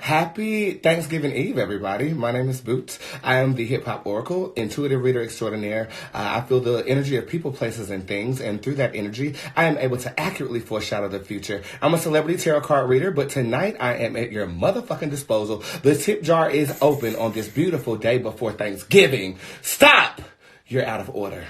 Happy Thanksgiving Eve, everybody. My name is Bootz. I am the Hip Hop Oracle, intuitive reader extraordinaire. I feel the energy of people, places, and things, and through that energy, I am able to accurately foreshadow the future. I'm a celebrity tarot card reader, but tonight I am at your motherfucking disposal. The tip jar is open on this beautiful day before Thanksgiving. Stop! You're out of order.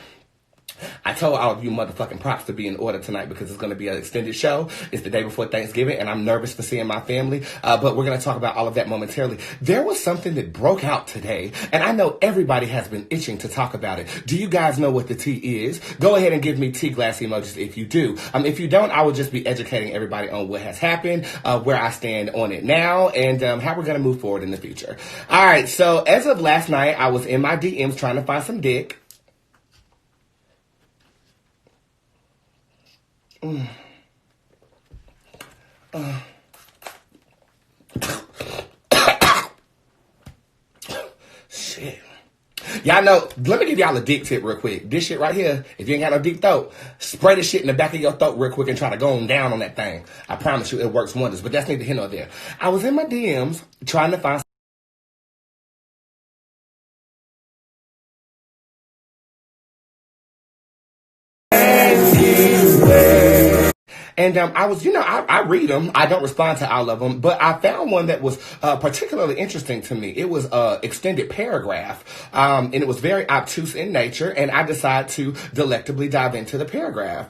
I told all of you motherfucking props to be in order tonight because it's going to be an extended show. It's the day before Thanksgiving, and I'm nervous for seeing my family, but we're going to talk about all of that momentarily. There was something that broke out today, and I know everybody has been itching to talk about it. Do you guys know what the tea is? Go ahead and give me tea glass emojis if you do. If you don't, I will just be educating everybody on what has happened, where I stand on it now, and how we're going to move forward in the future. All right, so as of last night, I was in my DMs trying to find some dick. Shit. Y'all know, let me give y'all a dick tip real quick. This shit right here, if you ain't got no deep throat, spray this shit in the back of your throat real quick and try to go on down on that thing. I promise you it works wonders, but that's neither here nor there. I was in my DMs trying to find And I was, I read them. I don't respond to all of them, but I found one that was particularly interesting to me. It was an extended paragraph, and it was very obtuse in nature, and I decided to delectably dive into the paragraph.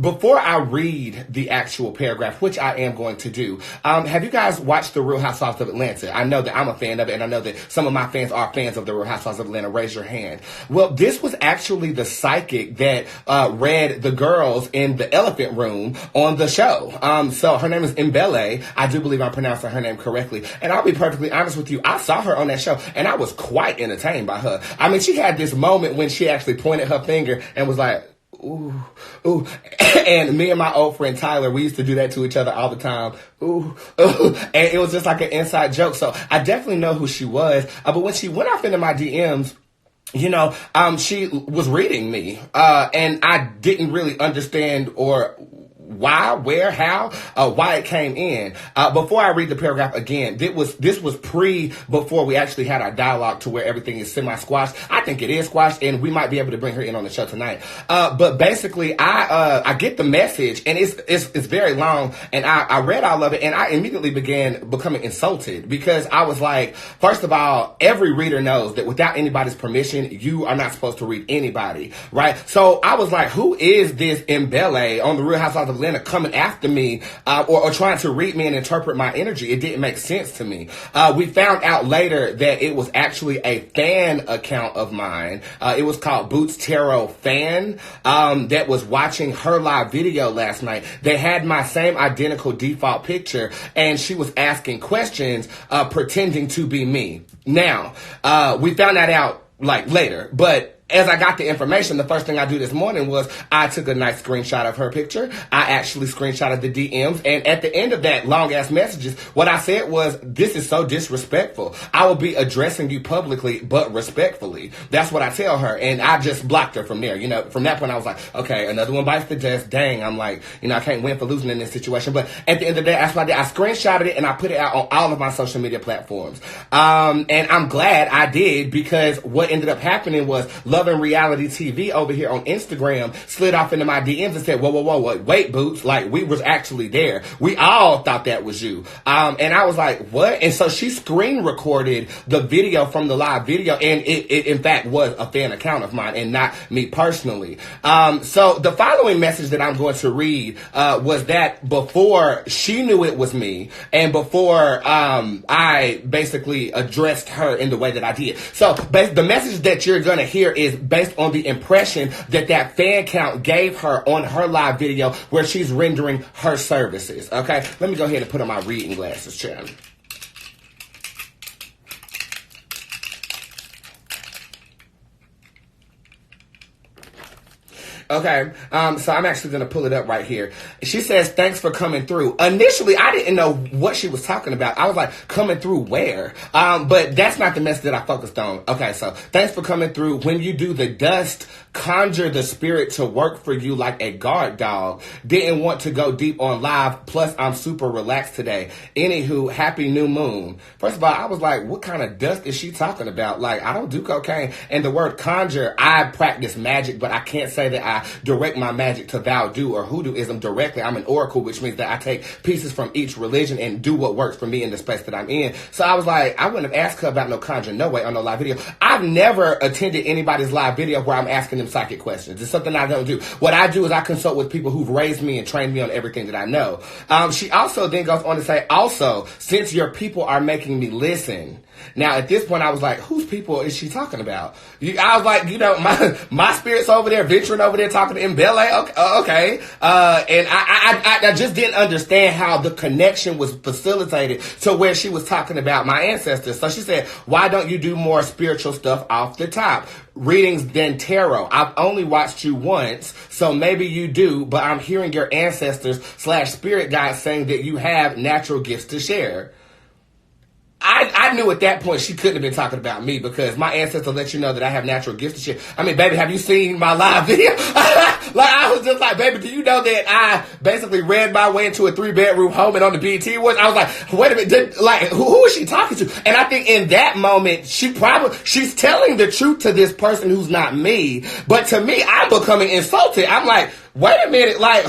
Before I read the actual paragraph, which I am going to do, have you guys watched The Real Housewives of Atlanta? I know that I'm a fan of it, and I know that some of my fans are fans of The Real Housewives of Atlanta. Raise your hand. Well, this was actually the psychic that read the girls in the elephant room on the show. So her name is Mbele. I do believe I'm pronouncing her name correctly. And I'll be perfectly honest with you, I saw her on that show and I was quite entertained by her. I mean, she had this moment when she actually pointed her finger and was like, ooh, ooh. And me and my old friend Tyler, we used to do that to each other all the time. Ooh, ooh. And it was just like an inside joke. So I definitely know who she was. But when she went off into my DMs, she was reading me, and I didn't really understand or why, where, how, why it came in. Before I read the paragraph again, this was before we actually had our dialogue to where everything is semi-squashed. I think it is squashed, and we might be able to bring her in on the show tonight. But basically, I get the message, and it's very long, and I read all of it, and I immediately began becoming insulted because I was like, first of all, every reader knows that without anybody's permission, you are not supposed to read anybody, right? So I was like, who is this Mbele on The Real Housewives of Atlanta coming after me or trying to read me and interpret my energy? It didn't make sense to me. We found out later that it was actually a fan account of mine. It was called Bootztarot Fan that was watching her live video last night. They had my same identical default picture, and she was asking questions pretending to be me. Now, we found that out like later, but as I got the information, the first thing I do this morning was I took a nice screenshot of her picture. I actually screenshotted the DMs. And at the end of that long-ass messages, what I said was, this is so disrespectful. I will be addressing you publicly, but respectfully. That's what I tell her. And I just blocked her from there. From that point, I was like, okay, another one bites the dust. Dang, I'm like, I can't win for losing in this situation. But at the end of the day, that's what I did. I screenshotted it and I put it out on all of my social media platforms. And I'm glad I did, because what ended up happening was Loving Reality TV over here on Instagram slid off into my DMs and said, whoa, wait, Boots, like, we was actually there. We all thought that was you. And I was like, what? And so she screen recorded the video from the live video, and it in fact was a fan account of mine and not me personally. So the following message that I'm going to read was that before she knew it was me, and before I basically addressed her in the way that I did. So the message that you're going to hear is based on the impression that fan count gave her on her live video where she's rendering her services. Okay, let me go ahead and put on my reading glasses, Chad. Okay, so I'm actually going to pull it up right here. She says, thanks for coming through. Initially, I didn't know what she was talking about. I was like, coming through where? But that's not the message that I focused on. Okay, so thanks for coming through. When you do the dust conjure the spirit to work for you like a guard dog. Didn't want to go deep on live. Plus, I'm super relaxed today. Anywho, happy new moon. First of all, I was like, what kind of dust is she talking about? Like, I don't do cocaine. And the word conjure, I practice magic, but I can't say that I direct my magic to Vaudu or hoodooism directly. I'm an oracle, which means that I take pieces from each religion and do what works for me in the space that I'm in. So I was like, I wouldn't have asked her about no conjure, no way, on no live video. I've never attended anybody's live video where I'm asking them psychic questions. It's something I don't do. What I do is I consult with people who've raised me and trained me on everything that I know. She also then goes on to say, also, since your people are making me listen. Now, at this point, I was like, whose people is she talking about? I was like, my spirit's over there, venturing over there, talking to Mbele. Okay. And I just didn't understand how the connection was facilitated to where she was talking about my ancestors. So she said, why don't you do more spiritual stuff off the top? Readings than tarot. I've only watched you once, so maybe you do, but I'm hearing your ancestors / spirit guides saying that you have natural gifts to share. I knew at that point she couldn't have been talking about me because my ancestors let you know that I have natural gifts to share. I mean, baby, have you seen my live video? Like, I was just like, baby, do you know that I basically read my way into a 3-bedroom home and on the BET Awards? I was like, wait a minute, who is she talking to? And I think in that moment, she's telling the truth to this person who's not me. But to me, I'm becoming insulted. I'm like, wait a minute, like,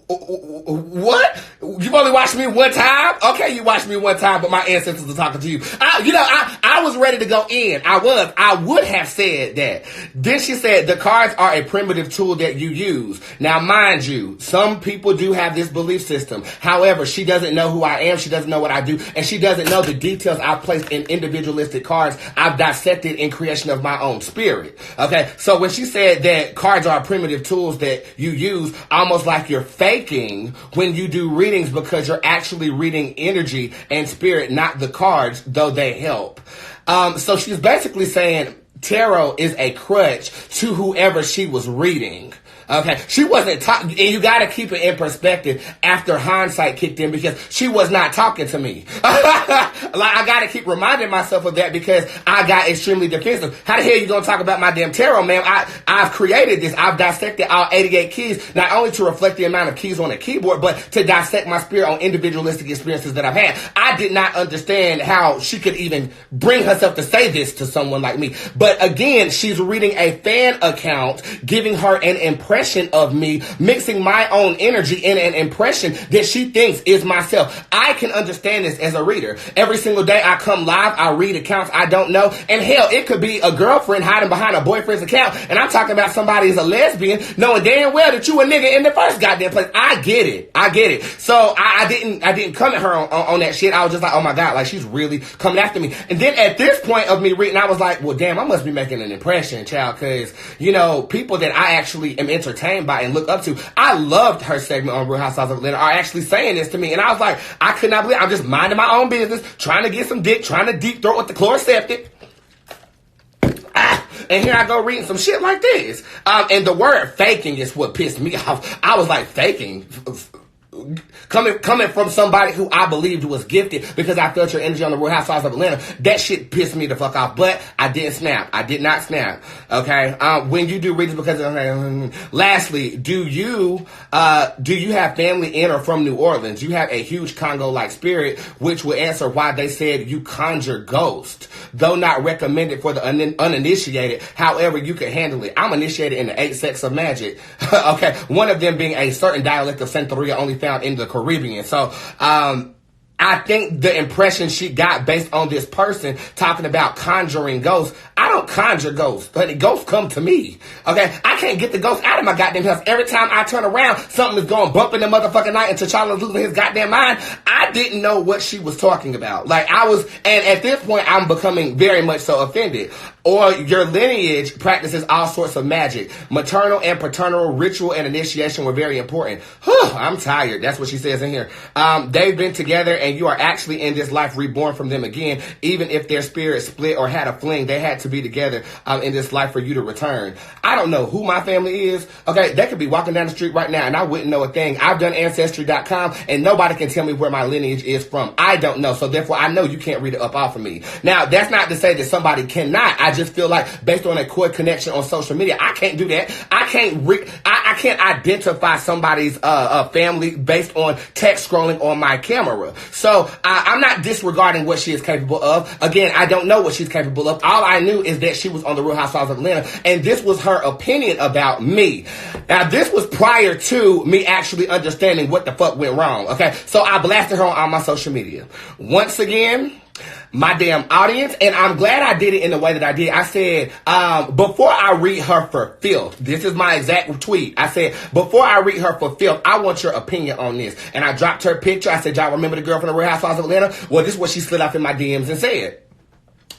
what? You've only watched me one time? Okay, you watched me one time, but my ancestors are talking to you. I was ready to go in. I would have said that. Then she said, the cards are a primitive tool that you use. Now, mind you, some people do have this belief system. However, she doesn't know who I am. She doesn't know what I do. And she doesn't know the details I've placed in individualistic cards I've dissected in creation of my own spirit. Okay, so when she said that cards are primitive tools that you use, almost like you're faking when you do readings because you're actually reading energy and spirit, not the cards, though they help. So she's basically saying tarot is a crutch to whoever she was reading. Okay, she wasn't talking, and you got to keep it in perspective after hindsight kicked in because she was not talking to me. I got to keep reminding myself of that because I got extremely defensive. How the hell you gonna talk about my damn tarot, man? I've created this. I've dissected all 88 keys, not only to reflect the amount of keys on a keyboard, but to dissect my spirit on individualistic experiences that I've had. I did not understand how she could even bring herself to say this to someone like me. But again, she's reading a fan account, giving her an impression of me, mixing my own energy in an impression that she thinks is myself. I can understand this as a reader. Every single day I come live, I read accounts I don't know, and hell, it could be a girlfriend hiding behind a boyfriend's account, and I'm talking about somebody as a lesbian, knowing damn well that you a nigga in the first goddamn place. I get it. So I didn't come at her on that shit. I was just like, oh my God, like she's really coming after me. And then at this point of me reading, I was like, well damn, I must be making an impression, child, because people that I actually am entertained by and look up to. I loved her segment on Real Housewives of Atlanta are actually saying this to me, and I was like, I could not believe I'm just minding my own business, trying to get some dick, trying to deep throat with the chloroseptic. And here I go reading some shit like this. And the word faking is what pissed me off. I was like, faking? Coming from somebody who I believed was gifted because I felt your energy on the Real Housewives of Atlanta, that shit pissed me the fuck off. But I didn't snap. I did not snap. Okay. When you do readings because lastly, do you have family in or from New Orleans? You have a huge Congo-like spirit, which will answer why they said you conjure ghosts, though not recommended for the uninitiated. However, you can handle it. I'm initiated in the 8 sects of magic. Okay. One of them being a certain dialect of Santeria only found in the Caribbean. So, I think the impression she got based on this person talking about conjuring ghosts, I don't conjure ghosts, but ghosts come to me. Okay? I can't get the ghosts out of my goddamn house. Every time I turn around, something is going bump in the motherfucking night and T'Challa's losing his goddamn mind. I didn't know what she was talking about. And at this point, I'm becoming very much so offended. Or your lineage practices all sorts of magic. Maternal and paternal ritual and initiation were very important. I'm tired. That's what she says in here. They've been together and you are actually in this life reborn from them again. Even if their spirits split or had a fling, they had to be together in this life for you to return. I don't know who my family is. Okay, they could be walking down the street right now and I wouldn't know a thing. I've done Ancestry.com and nobody can tell me where my lineage is from. I don't know. So therefore, I know you can't read it up off of me. Now, that's not to say that somebody cannot. I just feel like based on a core connection on social media, I can't do that. I can't identify somebody's family based on text scrolling on my camera. So I'm not disregarding what she is capable of. Again, I don't know what she's capable of. All I knew is that she was on the Real Housewives of Atlanta, and this was her opinion about me. Now, this was prior to me actually understanding what the fuck went wrong, okay? So I blasted her on all my social media. Once again, my damn audience, and I'm glad I did it in the way that I did. I said, before I read her for filth, this is my exact tweet. I said, before I read her for filth, I want your opinion on this. And I dropped her picture. I said, y'all remember the girl from the Real Housewives of Atlanta? Well, this is what she slid off in my DMs and said.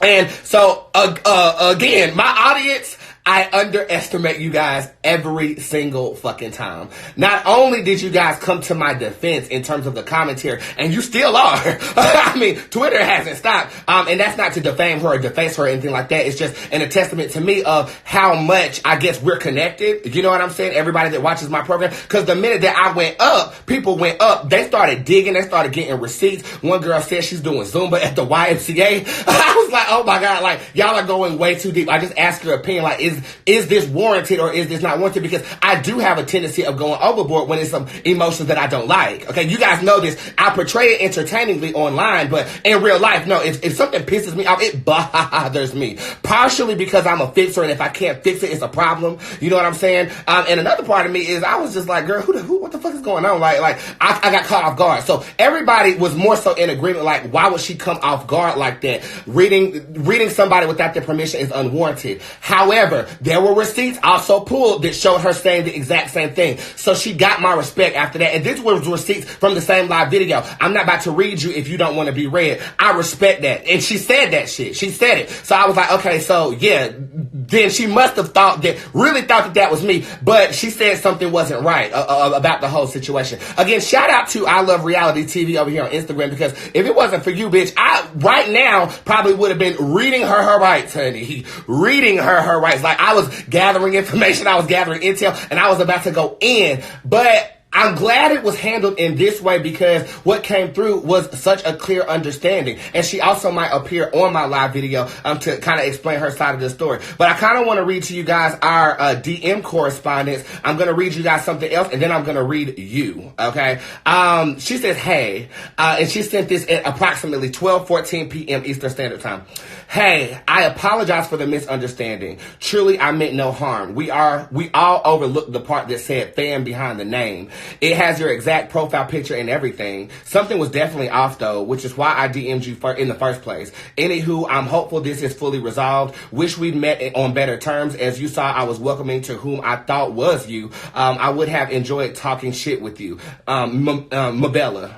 And so, again, my audience, I underestimate you guys every single fucking time. Not only did you guys come to my defense in terms of the commentary, and you still are. I mean, Twitter hasn't stopped. And that's not to defame her or deface her or anything like that. It's just a testament to me of how much, I guess, we're connected. You know what I'm saying? Everybody that watches my program. Because the minute that I went up, people went up. They started digging. They started getting receipts. One girl said she's doing Zumba at the YMCA. I was like, oh my God, like, y'all are going way too deep. I just asked her opinion, like, is this warranted or is this not warranted? Because I do have a tendency of going overboard when it's some emotions that I don't like. Okay, you guys know this. I portray it entertainingly online, but in real life, no, if something pisses me off, it bothers me. Partially because I'm a fixer, and if I can't fix it, it's a problem. You know what I'm saying? And another part of me is I was just like, girl, what the fuck is going on? Like I got caught off guard. So everybody was more so in agreement, like, why would she come off guard like that? Reading somebody without their permission is unwarranted. However, there were receipts also pulled that showed her saying the exact same thing. So she got my respect after that. And this was receipts from the same live video. I'm not about to read you if you don't want to be read. I respect that. And she said that shit. She said it. So I was like, okay, so yeah, then she must have really thought that was me. But she said something wasn't right about the whole situation. Again, shout out to I Love Reality TV over here on Instagram, because if it wasn't for you, bitch, I right now probably would have been reading her rights, honey. Reading her rights. Like, I was gathering information, I was gathering intel, and I was about to go in. But I'm glad it was handled in this way, because what came through was such a clear understanding. And she also might appear on my live video to kind of explain her side of the story. But I kind of want to read to you guys our DM correspondence. I'm going to read you guys something else, and then I'm going to read you, okay? She says, hey, and she sent this at approximately 12:14 p.m. Eastern Standard Time. Hey, I apologize for the misunderstanding. Truly, I meant no harm. We all overlooked the part that said fan behind the name. It has your exact profile picture and everything. Something was definitely off, though, which is why I DM'd you in the first place. Anywho, I'm hopeful this is fully resolved. Wish we'd met on better terms. As you saw, I was welcoming to whom I thought was you. I would have enjoyed talking shit with you. Mbella.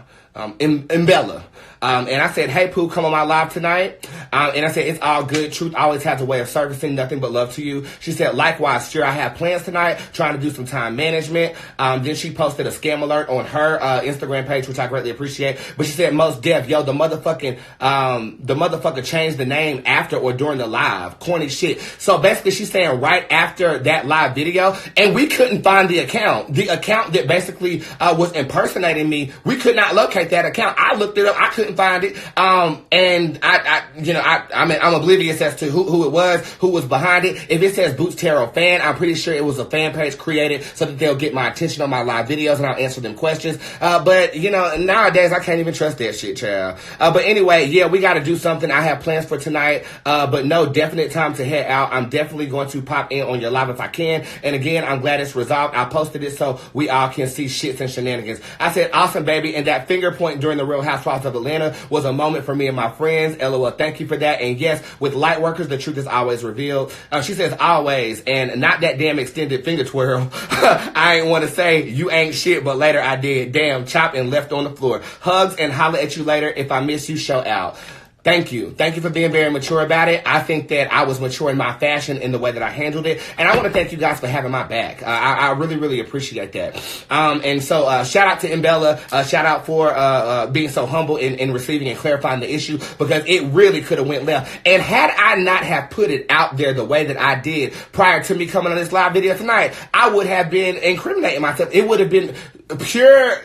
And I said, hey, Pooh, come on my live tonight. And I said, it's all good. Truth always has a way of servicing. Nothing but love to you. She said, likewise, sure, I have plans tonight, trying to do some time management. Then she posted a scam alert on her Instagram page, which I greatly appreciate. But she said, most deaf, yo, the motherfucker changed the name after or during the live. Corny shit. So basically, she's saying right after that live video, and we couldn't find the account. The account that basically was impersonating me, we could not locate that account. I looked it up. I couldn't find it. And I'm oblivious as to who it was, who was behind it. If it says bootztarot fan, I'm pretty sure it was a fan page created so that they'll get my attention on my live videos and I'll answer them questions. But nowadays I can't even trust that shit, child. But anyway, yeah, we got to do something. I have plans for tonight, but no definite time to head out. I'm definitely going to pop in on your live if I can. And again, I'm glad it's resolved. I posted it so we all can see shits and shenanigans. I said, awesome, baby. And that finger point during the Real Housewives of Atlanta was a moment for me and my friends. LOL, thank you for that. And yes, with light workers, the truth is always revealed. She says always, and not that damn extended finger twirl. I ain't want to say you ain't shit, but later I did. Damn, chop and left on the floor. Hugs and holla at you later. If I miss you, show out. Thank you. Thank you for being very mature about it. I think that I was mature in my fashion in the way that I handled it. And I want to thank you guys for having my back. I really, really appreciate that. And so shout out to Mbella. Shout out for being so humble in receiving and clarifying the issue, because it really could have went left. And had I not have put it out there the way that I did prior to me coming on this live video tonight, I would have been incriminating myself. It would have been pure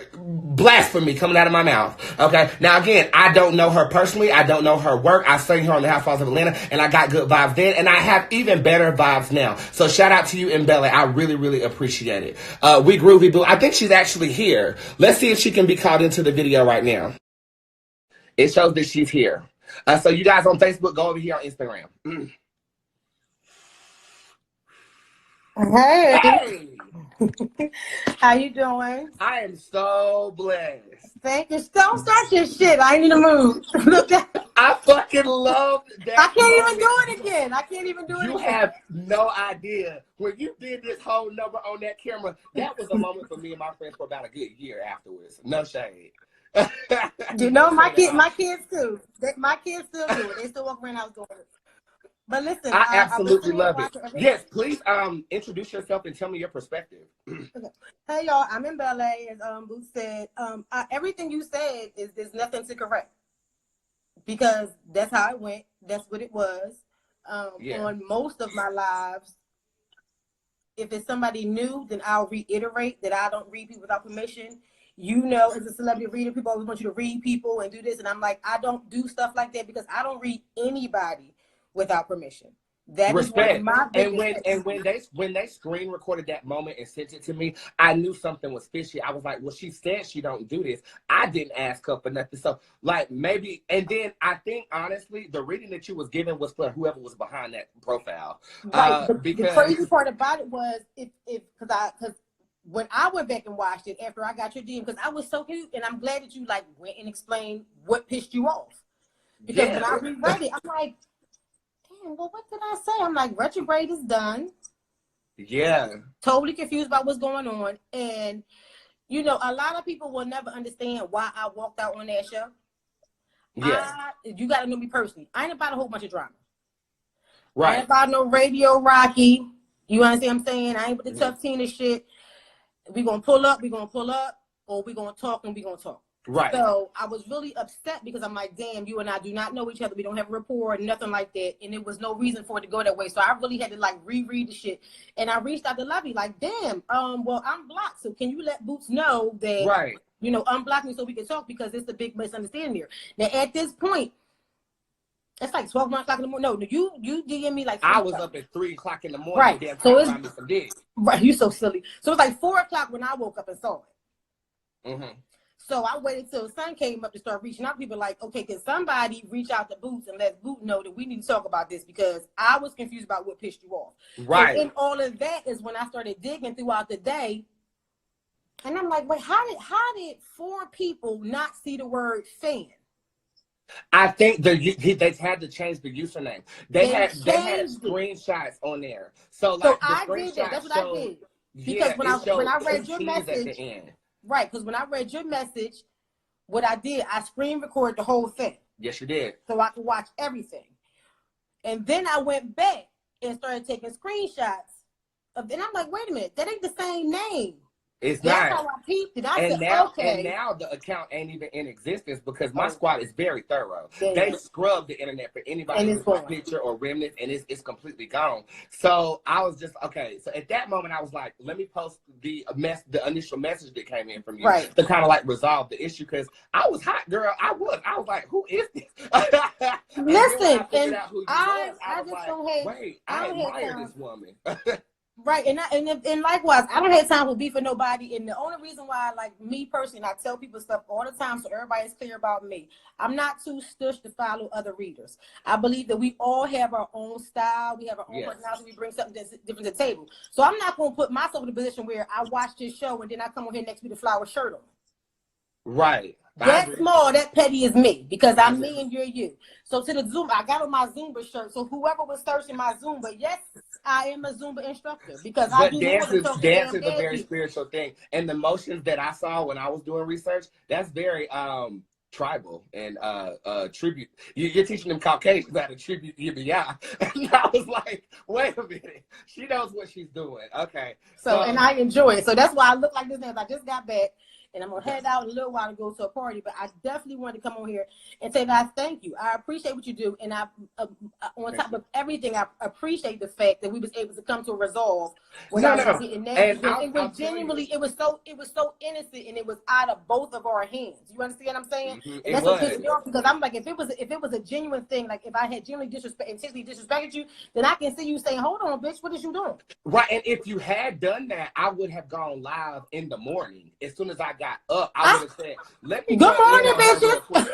blasphemy coming out of my mouth. Okay. Now again, I don't know her personally. I don't know her work. I sang her on the Housewives of Atlanta, and I got good vibes then, and I have even better vibes now. So shout out to you, Mbele. I really, really appreciate it. We groovy boo. I think she's actually here. Let's see if she can be called into the video right now. It shows that she's here. So you guys on Facebook, go over here on Instagram. Hey. How you doing? I am so blessed. Thank you. Don't start your shit. I ain't in the mood. Look at I fucking love that. I can't even do it again. I can't even do it again. You have no idea. When you did this whole number on that camera, that was a moment for me and my friends for about a good year afterwards. No shade. You know, my kids too. My kids still do it. They still walk around the house doing it. But listen, I absolutely love it. Yes, please introduce yourself and tell me your perspective. Okay. Hey y'all, I'm Mbele, as Bootz said. Everything you said there's nothing to correct. Because that's how it went. That's what it was. On most of my lives, if it's somebody new, then I'll reiterate that I don't read people without permission. You know, as a celebrity reader, people always want you to read people and do this. And I'm like, I don't do stuff like that because I don't read anybody without permission. That Respect. Is one of my biggest when they screen recorded that moment and sent it to me, I knew something was fishy. I was like, well, she said she don't do this. I didn't ask her for nothing. So like maybe, and then I think honestly, the reading that you was given was for whoever was behind that profile. Right. Because the crazy part about it was because when I went back and watched it after I got your DM, because I was so cute, and I'm glad that you like went and explained what pissed you off. Because when I reread it, I'm like, well, what did I say? I'm like, retrograde is done. Yeah. Totally confused about what's going on. And, you know, a lot of people will never understand why I walked out on that show. Yeah. You got to know me personally. I ain't about a whole bunch of drama. Right. I ain't about no Radio Rocky. You understand what I'm saying? I ain't with the tough Tina shit. We going to pull up, or we going to talk, and we going to talk. Right. So I was really upset because I'm like, damn, you and I do not know each other. We don't have a rapport, nothing like that. And there was no reason for it to go that way. So I really had to like reread the shit. And I reached out to Lovey like, damn, well, I'm blocked. So can you let Bootz know that, you know, unblock me so we can talk, because it's a big misunderstanding here. Now, at this point, it's like 12 o'clock in the morning. No, you DM me like 3 I was up at 3 o'clock in the morning. Right. Damn, so it's me some dick. Right. You so silly. So it's like 4 o'clock when I woke up and saw it. Mm-hmm. So I waited till the sun came up to start reaching out to people like, okay, can somebody reach out to Bootz and let Bootz know that we need to talk about this, because I was confused about what pissed you off. Right. And all of that is when I started digging throughout the day. And I'm like, wait, how did 4 people not see the word fan? I think they had to change the username. They had screenshots on there. So I did that. That's what I did. Because when I read your message at the end. Right, because when I read your message, what I did, I screen recorded the whole thing. Yes, you did. So I could watch everything. And then I went back and started taking screenshots. And I'm like, wait a minute, that ain't the same name. It's That's not. how I peeped it. I and said, now, okay. And now the account ain't even in existence because my squad is very thorough. Yeah. They scrub the internet for anybody who's a picture or remnant, and it's completely gone. So I was just, okay. So at that moment, I was like, let me post the initial message that came in from you to kind of like resolve the issue, because I was hot, girl. I was like, who is this? Listen, I admire this woman. Right, and likewise, I don't have time for beef for nobody. And the only reason why, like me personally, I tell people stuff all the time so everybody's clear about me. I'm not too stush to follow other readers. I believe that we all have our own style. We have our own personality. We bring something that's different to the table. So I'm not going to put myself in a position where I watch this show and then I come on here next week with a flower shirt on. Right. That small, that petty is me, because I'm me and you're you. So to the Zumba, I got on my Zumba shirt. So whoever was searching my Zumba, yes, I am a Zumba instructor, because dance is a very spiritual thing. And the motions that I saw when I was doing research, that's very tribal and tribute. You're teaching them Caucasians how to tribute Yibiya. And I was like, wait a minute, she knows what she's doing. Okay. So and I enjoy it. So that's why I look like this now. I just got back. And I'm going to head out in a little while to go to a party. But I definitely wanted to come on here and say that I thank you. I appreciate what you do. And on top of everything, I appreciate the fact that we was able to come to a resolve No, without getting nasty. And it was genuinely, it was so innocent, and it was out of both of our hands. You understand what I'm saying? And that's what pissed me off, because I'm like, if it was a genuine thing, like if I had genuinely intentionally disrespected you, then I can see you saying, "Hold on, bitch, what is you doing?" Right, and if you had done that, I would have gone live in the morning. As soon as I got up, I would have said, "Let me." Good morning, bitches.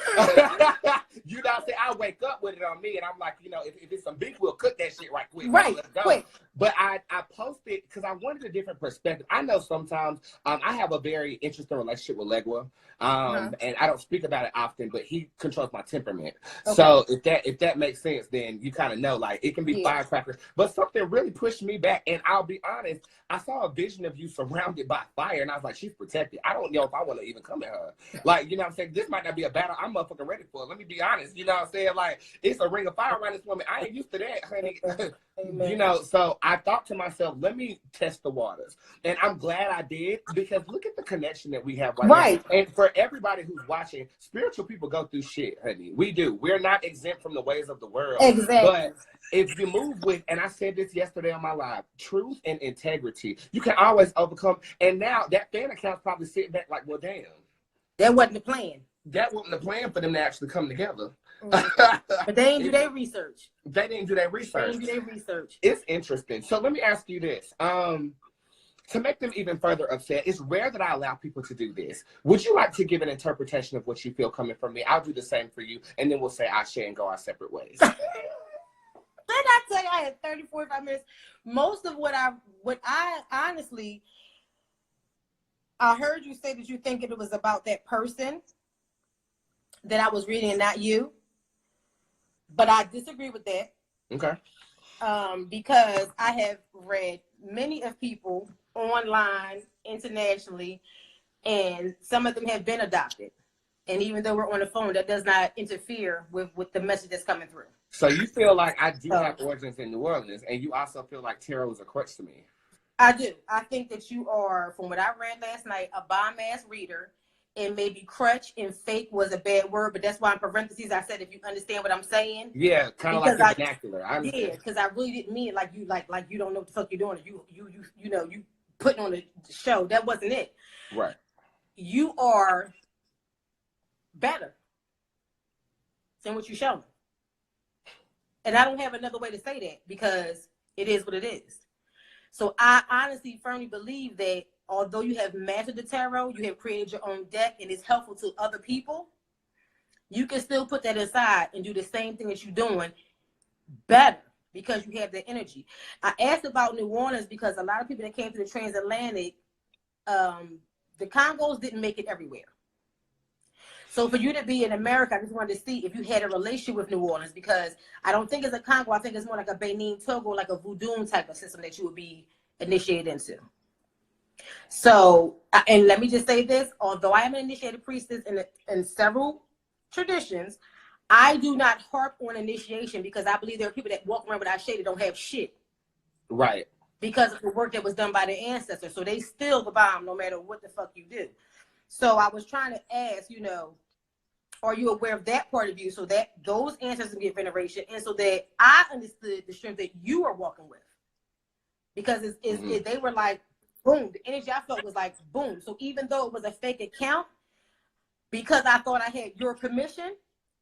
You know what I'm saying? I wake up with it on me, and I'm like, you know, if it's some beef, we'll cook that shit right quick. Right, let's go. quick. But I posted because I wanted a different perspective. I know sometimes I have a very interesting relationship with Legua, and I don't speak about it often, but he controls my temperament. Okay. So if that makes sense, then you kind of know, like, it can be firecrackers. But something really pushed me back, and I'll be honest, I saw a vision of you surrounded by fire, and I was like, she's protected. I don't know if I want to even come at her. Like, you know what I'm saying? This might not be a battle I'm motherfucking ready for. Let me be honest. You know what I'm saying? Like, it's a ring of fire around this woman. I ain't used to that, honey. You know, so I thought to myself, let me test the waters. And I'm glad I did, because look at the connection that we have right now. And for everybody who's watching, spiritual people go through shit, honey. We do. We're not exempt from the ways of the world. Exactly. But if you move with, and I said this yesterday on my live, truth and integrity, you can always overcome. And now that fan account's probably sitting back like, well, damn. That wasn't the plan. That wasn't the plan for them to actually come together. But they didn't do their research. They didn't do their research. They didn't do their research. It's interesting. So let me ask you this. To make them even further upset, it's rare that I allow people to do this. Would you like to give an interpretation of what you feel coming from me? I'll do the same for you, and then we'll say I share and go our separate ways. Did I tell you I had 30, 45 minutes? Most of what I honestly, I heard you say that you think it was about that person that I was reading and not you. But I disagree with that. Okay. Because I have read many of people online, internationally, and some of them have been adopted. And even though we're on the phone, that does not interfere with the message that's coming through. So you feel like I do have origins in New Orleans, and you also feel like tarot is a crutch to me. I do. I think that you are, from what I read last night, a bomb-ass reader. And maybe crutch and fake was a bad word, but that's why in parentheses I said, if you understand what I'm saying. Yeah, kind of like the vernacular. Yeah, because I really didn't mean it like you don't know what the fuck you're doing. You know, you putting on the show. That wasn't it. Right. You are better than what you show me. And I don't have another way to say that, because it is what it is. So I honestly firmly believe that although you have mastered the tarot, you have created your own deck, and it's helpful to other people, you can still put that aside and do the same thing that you're doing better, because you have the energy. I asked about New Orleans because a lot of people that came to the transatlantic, the Congos didn't make it everywhere. So for you to be in America, I just wanted to see if you had a relationship with New Orleans, because I don't think it's a Congo. I think it's more like a Benin, Togo, like a voodoo type of system that you would be initiated into. So, and let me just say this, although I am an initiated priestess in several traditions, I do not harp on initiation, because I believe there are people that walk around without shade that don't have shit. Right. Because of the work that was done by their ancestors. So they still the bomb no matter what the fuck you do. So I was trying to ask, you know, are you aware of that part of you, so that those ancestors get veneration, and so that I understood the strength that you are walking with? Because they were like, boom, the energy I felt was like, boom. So even though it was a fake account, because I thought I had your permission,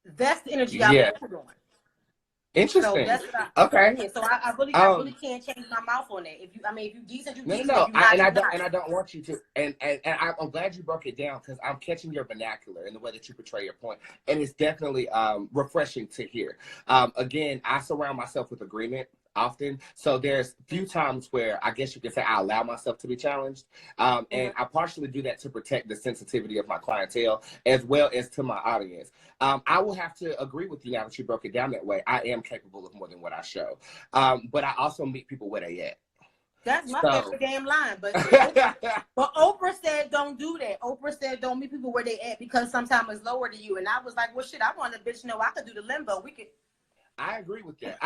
that's the energy I was on. Interesting. So that's what okay. So I really can't change my mouth on that. If you decent, you decent. No. I don't want you to. And I'm glad you broke it down, because I'm catching your vernacular and the way that you portray your point, and it's definitely refreshing to hear. Again, I surround myself with agreement often, so there's few times where I guess you could say I allow myself to be challenged, and I partially do that to protect the sensitivity of my clientele as well as to my audience. I will have to agree with you now that you broke it down that way. I am capable of more than what I show, but I also meet people where they at. That's my favorite damn line. But Oprah said don't do that. Oprah said don't meet people where they at, because sometimes it's lower to you. And I was like, well, shit, I want a bitch to know I could do the limbo. We could. I agree with that.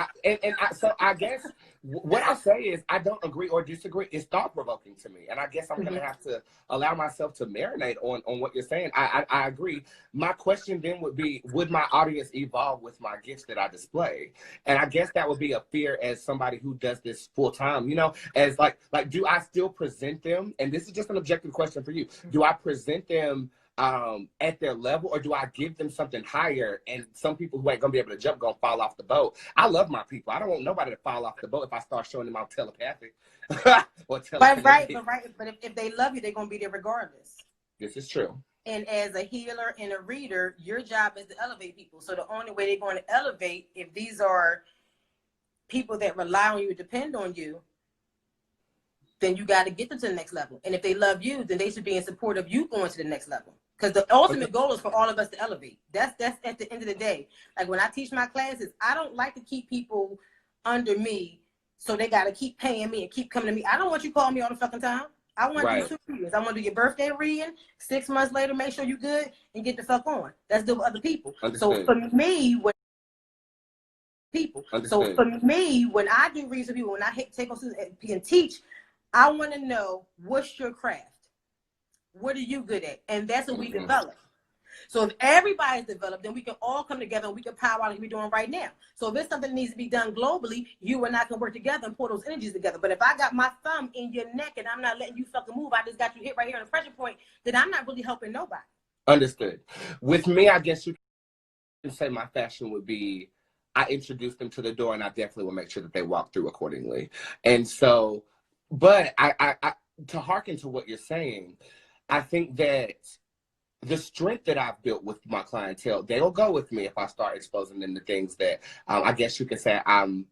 So I guess what I say is I don't agree or disagree. It's thought provoking to me, and I guess I'm going to have to allow myself to marinate on what you're saying. I agree. My question then would be, would my audience evolve with my gifts that I display? And I guess that would be a fear as somebody who does this full time. You know, as like do I still present them? And this is just an objective question for you. Do I present them at their level, or do I give them something higher? And some people who ain't gonna be able to jump gonna fall off the boat. I love my people. I don't want nobody to fall off the boat if I start showing them I'm telepathic or telekinetic. But if they love you, they're gonna be there regardless. This is true. And as a healer and a reader, your job is to elevate people. So the only way they're going to elevate, if these are people that rely on you, depend on you, then you got to get them to the next level. And if they love you, then they should be in support of you going to the next level. Because the ultimate goal is for all of us to elevate. That's at the end of the day. Like when I teach my classes, I don't like to keep people under me so they got to keep paying me and keep coming to me. I don't want you calling me all the fucking time. I want to do 2 readings. I want to do your birthday reading. 6 months later, make sure you're good and get the fuck on. That's the other people. So for me, when I do readings for people, when I take on students and teach, I want to know, what's your craft? What are you good at? And that's what we develop. So if everybody's developed, then we can all come together and we can power like we're doing right now. So if it's something that needs to be done globally, you and I can work together and pull those energies together. But if I got my thumb in your neck and I'm not letting you fucking move, I just got you hit right here on the pressure point, then I'm not really helping nobody. Understood. With me, I guess you can say my fashion would be, I introduce them to the door and I definitely will make sure that they walk through accordingly. And so, but I to hearken to what you're saying, I think that the strength that I've built with my clientele, they'll go with me if I start exposing them to things that I guess you could say I'm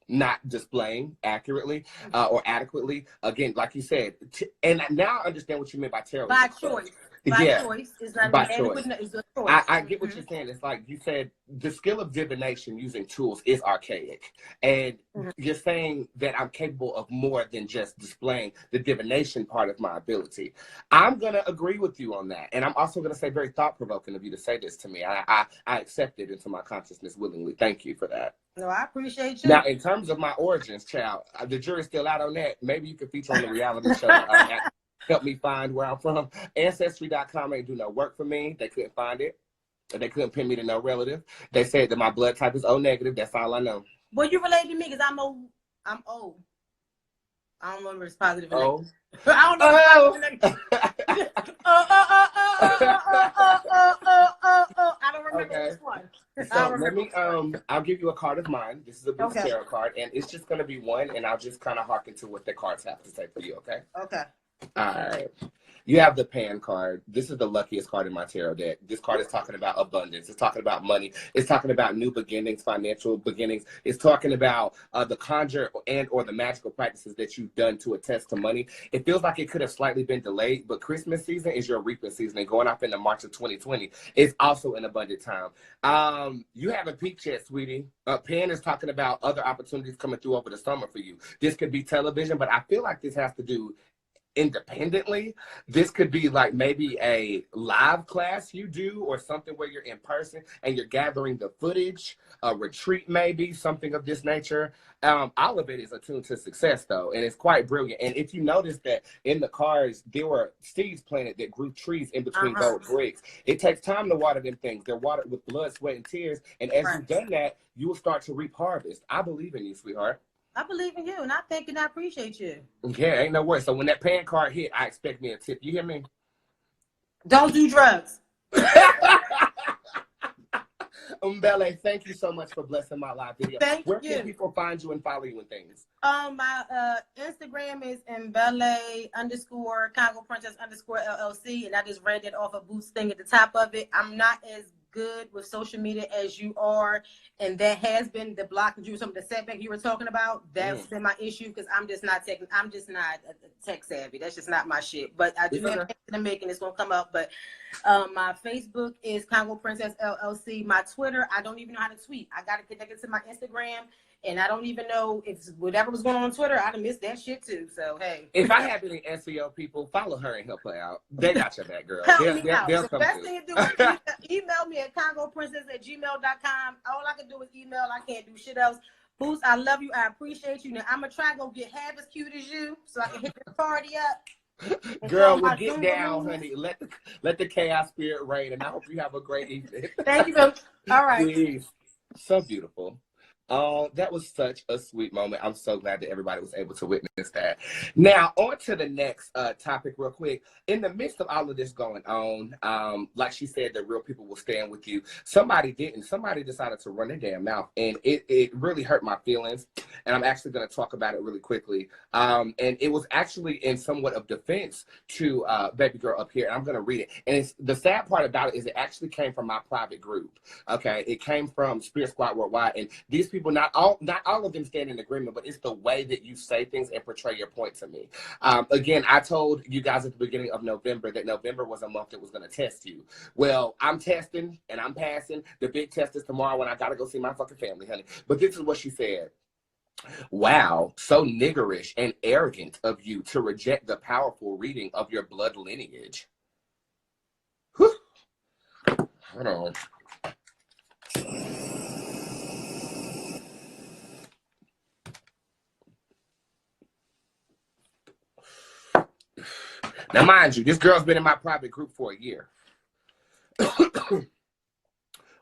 not displaying accurately or adequately. Again, like you said, and now I understand what you mean by tarot. By choice. By choice. It's not by choice. It's a choice. I get what you're saying. It's like you said, the skill of divination using tools is archaic. And you're saying that I'm capable of more than just displaying the divination part of my ability. I'm going to agree with you on that. And I'm also going to say very thought-provoking of you to say this to me. I accept it into my consciousness willingly. Thank you for that. No, I appreciate you. Now, in terms of my origins, child, the jury's still out on that. Maybe you could feature on the reality show. Help me find where I'm from. Ancestry.com ain't do no work for me. They couldn't find it. They couldn't pin me to no relative. They said that my blood type is O negative. That's all I know. Well, you related to me because I'm O. I don't know if it's positive or negative. I don't know. I don't remember this one. So let me I'll give you a card of mine. This is a Bootz tarot card, and it's just gonna be one, and I'll just kind of hearken to what the cards have to say for you, okay? Okay. All right. You have the Pan card. This is the luckiest card in my tarot deck. This card is talking about abundance. It's talking about money. It's talking about new beginnings, financial beginnings. It's talking about the conjure and or the magical practices that you've done to attest to money. It feels like it could have slightly been delayed, but Christmas season is your reaping season, and going up into March of 2020 is also an abundant time. You haven't peaked yet, sweetie. Pan is talking about other opportunities coming through over the summer for you. This could be television, but I feel like this has to do independently. This could be like maybe a live class you do or something where you're in person and you're gathering the footage, a retreat maybe, something of this nature. All of it is attuned to success though, and it's quite brilliant. And if you notice that in the cards, there were seeds planted that grew trees in between gold bricks. It takes time to water them things. They're watered with blood, sweat, and tears. And as you've done that, you will start to reap harvest. I believe in you, sweetheart. I believe in you, and I thank and I appreciate you. Yeah, ain't no worries. So when that Pan card hit, I expect me a tip. You hear me? Don't do drugs. Mbele, thank you so much for blessing my live video. Where can people find you and follow you and things? My Instagram is mbele_KongoPrincess _LLC, and I just read it off a Bootz thing at the top of it. I'm not as good with social media as you are, and that has been the block that you were talking, the setback you were talking about. That's been my issue because I'm just not tech savvy. That's just not my shit. But I do have things to make, and it's gonna come up. But My Facebook is KongoPrincess LLC. My Twitter, I don't even know how to tweet. I got to connect it to my Instagram, and I don't even know if whatever was going on Twitter, I'd have missed that shit too. So, hey. If I have any SEO people, follow her and help her out. They got your back, girl. Help me out. They'll the come best through. thing to do is email me at KongoPrincess@gmail.com. All I can do is email. I can't do shit else. Bootz, I love you. I appreciate you. Now, I'm going to try to go get half as cute as you so I can hit the party up. Girl, we'll get down, honey. Let the chaos spirit reign, and I hope you have a great evening. Thank you. All right. Please. So beautiful. Oh, that was such a sweet moment. I'm so glad that everybody was able to witness that. Now, on to the next topic real quick. In the midst of all of this going on, like she said, the real people will stand with you. Somebody didn't. Somebody decided to run their damn mouth, and it really hurt my feelings, and I'm actually going to talk about it really quickly. And it was actually in somewhat of defense to baby girl up here, and I'm going to read it. And it's, the sad part about it is it actually came from my private group, okay? It came from Spirit Squad Worldwide, and these people, not all of them stand in agreement, but it's the way that you say things and portray your point to me. Again, I told you guys at the beginning of November that November was a month that was going to test you. Well, I'm testing and I'm passing. The big test is tomorrow when I got to go see my fucking family, honey. But this is what she said. Wow, so niggerish and arrogant of you to reject the powerful reading of your blood lineage. Whew. Hold on. Now, mind you, this girl's been in my private group for a year.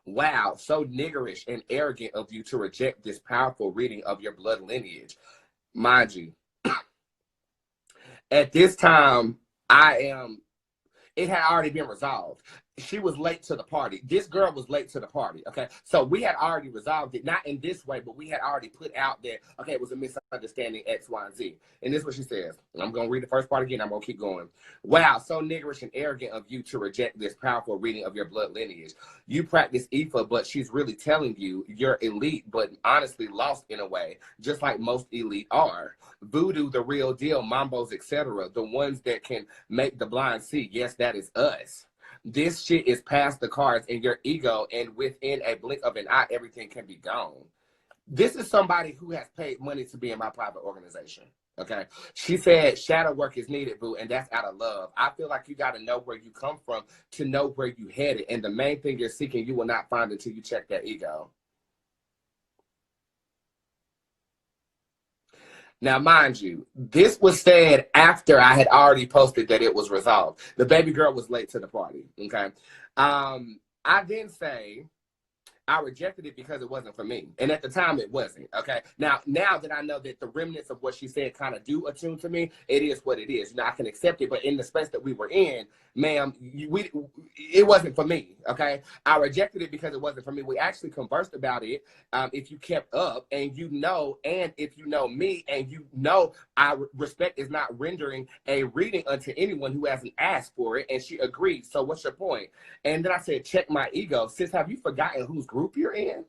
Wow, so niggerish and arrogant of you to reject this powerful reading of your blood lineage. Mind you, at this time, it had already been resolved. She was late to the party. This girl was late to the party, okay? So we had already resolved it, not in this way, but we had already put out that, okay, it was a misunderstanding X, Y, and Z. And this is what she says. I'm going to read the first part again. I'm going to keep going. Wow, so niggerish and arrogant of you to reject this powerful reading of your blood lineage. You practice Ifa, but she's really telling you you're elite, but honestly lost in a way, just like most elite are. Voodoo, the real deal, Mambos, etc., the ones that can make the blind see. Yes, that is us. This shit is past the cards in your ego, and within a blink of an eye, everything can be gone. This is somebody who has paid money to be in my private organization, okay? She said shadow work is needed, boo, and that's out of love. I feel like you got to know where you come from to know where you headed, and the main thing you're seeking, you will not find until you check that ego. Now, mind you, this was said after I had already posted that it was resolved. The baby girl was late to the party, okay? I then say I rejected it because it wasn't for me. And at the time, it wasn't, okay? Now that I know that the remnants of what she said kind of do attune to me, it is what it is. You know, I can accept it, but in the space that we were in, ma'am, it wasn't for me, okay? I rejected it because it wasn't for me. We actually conversed about it, if you kept up, and if you know me, and you know respect is not rendering a reading unto anyone who hasn't asked for it, and she agreed. So what's your point? And then I said, check my ego. Sis, have you forgotten whose group you're in?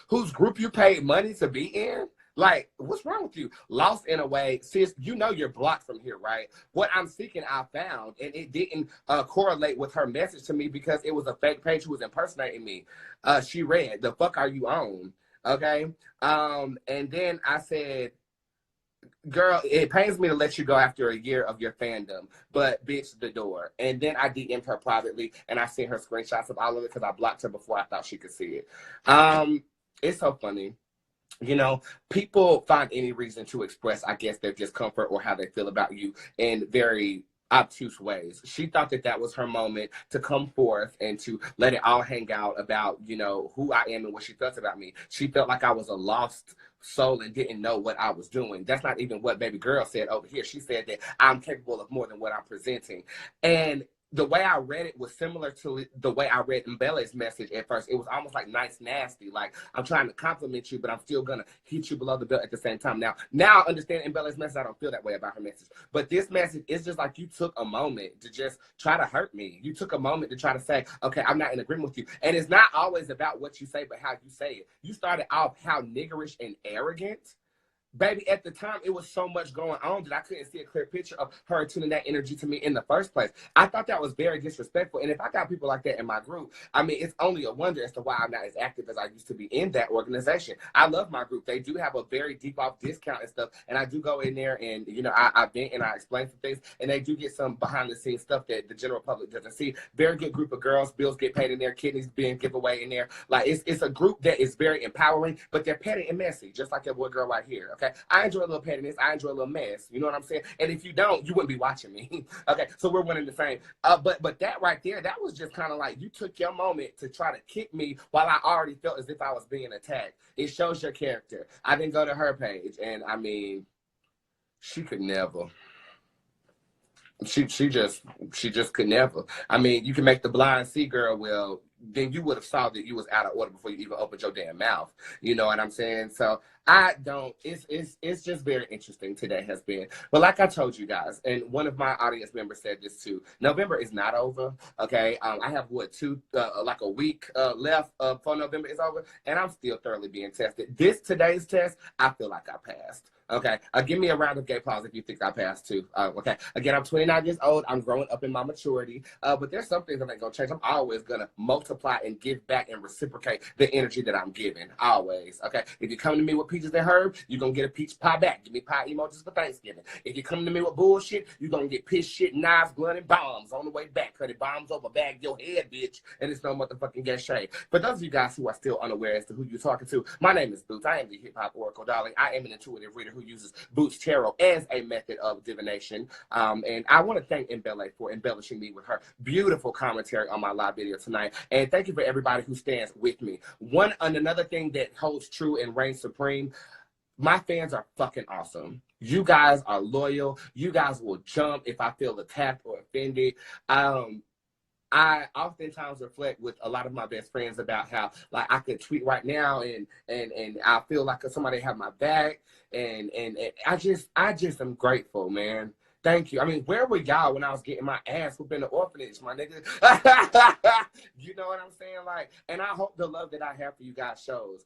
Whose group you paid money to be in? Like, what's wrong with you? Lost in a way. Sis, you know you're blocked from here, right? What I'm seeking, I found, and it didn't correlate with her message to me because it was a fake page who was impersonating me. She read, the fuck are you on? Okay? And then I said, girl, it pains me to let you go after a year of your fandom, but bitch, the door. And then I DM'd her privately, and I sent her screenshots of all of it because I blocked her before I thought she could see it. It's so funny. You know, people find any reason to express, I guess, their discomfort or how they feel about you in very obtuse ways. She thought that that was her moment to come forth and to let it all hang out about, you know, who I am and what she felt about me. She felt like I was a lost soul and didn't know what I was doing. That's not even what baby girl said over here. She said that I'm capable of more than what I'm presenting. And the way I read it was similar to the way I read Mbele's message at first. It was almost like nice, nasty. Like, I'm trying to compliment you, but I'm still going to hit you below the belt at the same time. Now I understand Mbele's message. I don't feel that way about her message. But this message is just like you took a moment to just try to hurt me. You took a moment to try to say, okay, I'm not in agreement with you. And it's not always about what you say, but how you say it. You started off how niggerish and arrogant. Baby, at the time, it was so much going on that I couldn't see a clear picture of her tuning that energy to me in the first place. I thought that was very disrespectful. And if I got people like that in my group, I mean, it's only a wonder as to why I'm not as active as I used to be in that organization. I love my group. They do have a very deep off discount and stuff. And I do go in there and, you know, I vent and I explain some things. And they do get some behind the scenes stuff that the general public doesn't see. Very good group of girls. Bills get paid in there. Kidneys being giveaway in there. Like, it's a group that is very empowering, but they're petty and messy, just like that boy girl right here. Okay, I enjoy a little pettiness. I enjoy a little mess. You know what I'm saying? And if you don't, you wouldn't be watching me. Okay, so we're winning the same. But that right there, that was just kind of like you took your moment to try to kick me while I already felt as if I was being attacked. It shows your character. I didn't go to her page, and I mean, she could never. She just could never. I mean, you can make the blind see, girl. Well, then you would have saw that you was out of order before you even opened your damn mouth. You know what I'm saying? So I don't. It's just very interesting today has been. But like I told you guys, and one of my audience members said this too. November is not over. Okay, I have what like a week left for November is over, and I'm still thoroughly being tested. Today's test, I feel like I passed. Okay, give me a round of gay applause if you think I passed too. Okay, again, I'm 29 years old. I'm growing up in my maturity, but there's some things that ain't gonna change. I'm always gonna multiply and give back and reciprocate the energy that I'm giving. Always. Okay, if you come to me with peaches and herbs, you're gonna get a peach pie back. Give me pie emojis for Thanksgiving. If you come to me with bullshit, you're gonna get piss, shit, knives, blood, and bombs on the way back. Cause it bombs over, bag your head, bitch, and it's no motherfucking gas shade. For those of you guys who are still unaware as to who you're talking to, my name is Bootz. I am the hip hop oracle, darling. I am an intuitive reader who uses Bootz Tarot as a method of divination. And I want to thank Mbele for embellishing me with her beautiful commentary on my live video tonight. And thank you for everybody who stands with me. Another thing that holds true and reigns supreme, my fans are fucking awesome. You guys are loyal. You guys will jump if I feel attacked or offended. I oftentimes reflect with a lot of my best friends about how, like, I could tweet right now and I feel like somebody have my back, and I just am grateful, man. Thank you. I mean, where were y'all when I was getting my ass whooped in the orphanage, my nigga? You know what I'm saying? Like, and I hope the love that I have for you guys shows.